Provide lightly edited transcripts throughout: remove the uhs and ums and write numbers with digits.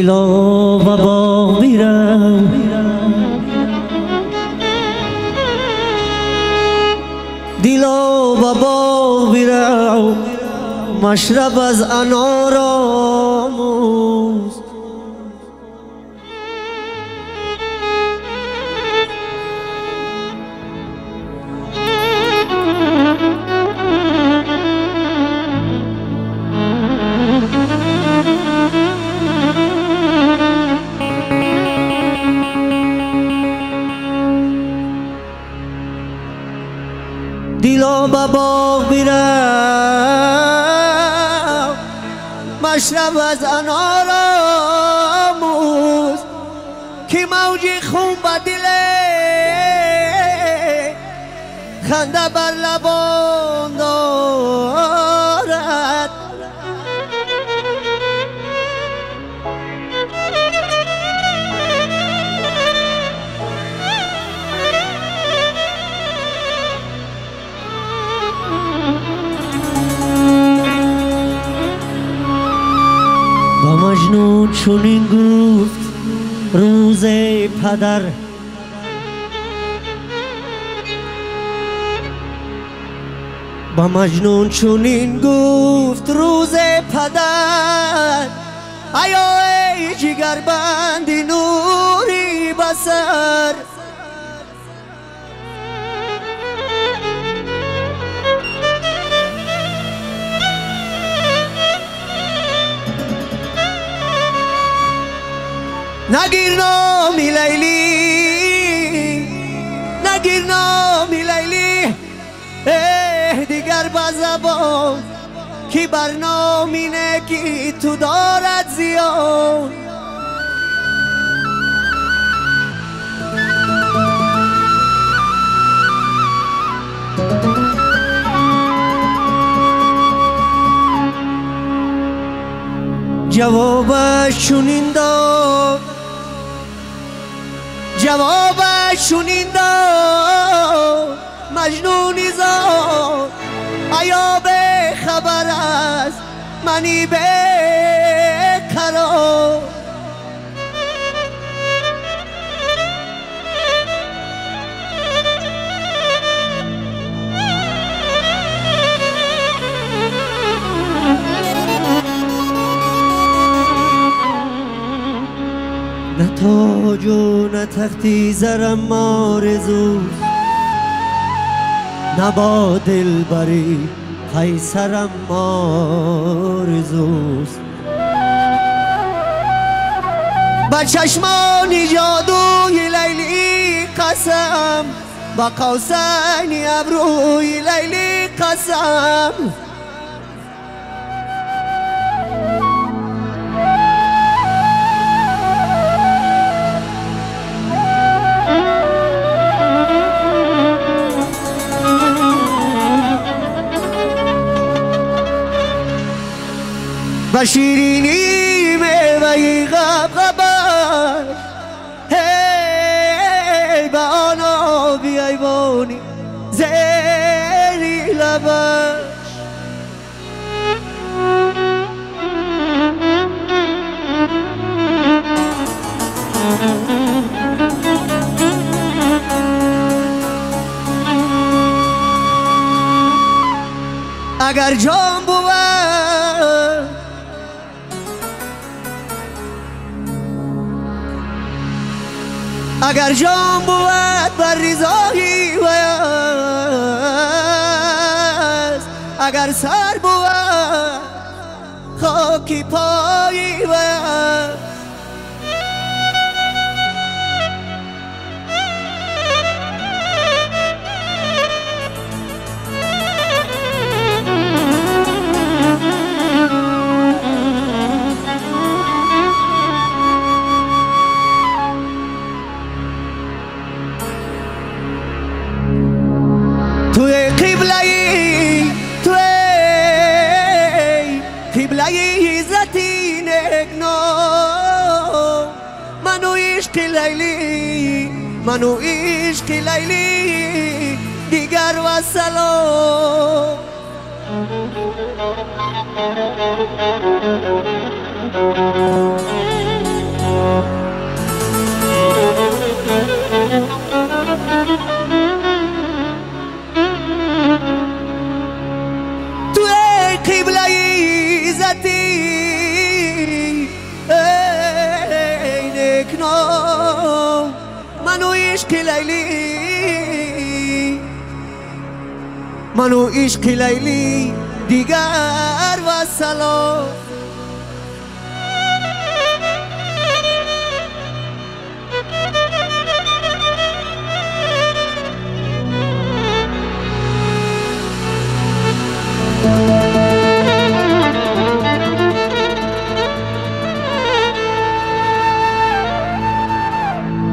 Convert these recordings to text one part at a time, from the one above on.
دیلا و باغ میرم، دیلا و باغ میرم، مشرب از انار آموز. دیلا و باغ میرم، مشرب از انار آموز، کی موجی خون به دله خنده بر لبان دارد. با مجنون چنین گفت روز پدر، با مجنون چنین گفت روز پدر، ایا ای جگر بندی نوری بسر. نگیر نامی لیلی، نگیر نامی لیلی، دیگر با زبان کی برنامینه کی تو دارد زیان. جوابش چنین داد، جوابش چنین داد مجنونی زاد، ایا به خبر است منی به قرار. نه تاج و نه تختی زرم آرزوست، نه با دلبری قیصرم آرزوست. با چشمانی جادوی لیلی قسم، با قوسین ابروی لیلی قسم. و شیرینی میوهی غبغبش، هی به آن آبی ایوانی زیری لبش. اگر جام بود، اگر جام بود بر رضایی ویست، اگر سر بود خاکی پایی ویست. توی قبله‌ای، توی قبله‌ی عزتی نگنام، منو عشق لیلی، منو عشق لیلی دیگر و سلام. تو قبله عزتی عینک نو منو عشق لیلی منو عشق لیلی دیگر و سلام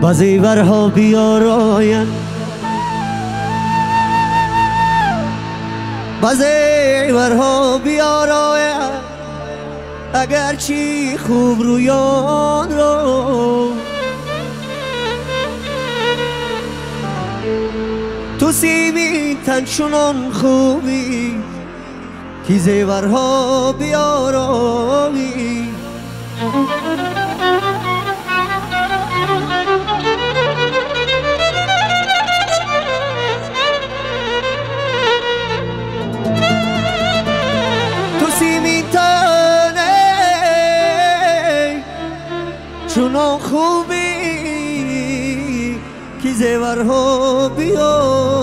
بعضی ورها بیاراین بعضی ورها بیاراین اگرچی خوب رویان رو تو سیمین تن چنان خوبی که زیورها بیارایی تو سیمین تنه چنان خوبی که زیورها بیارایی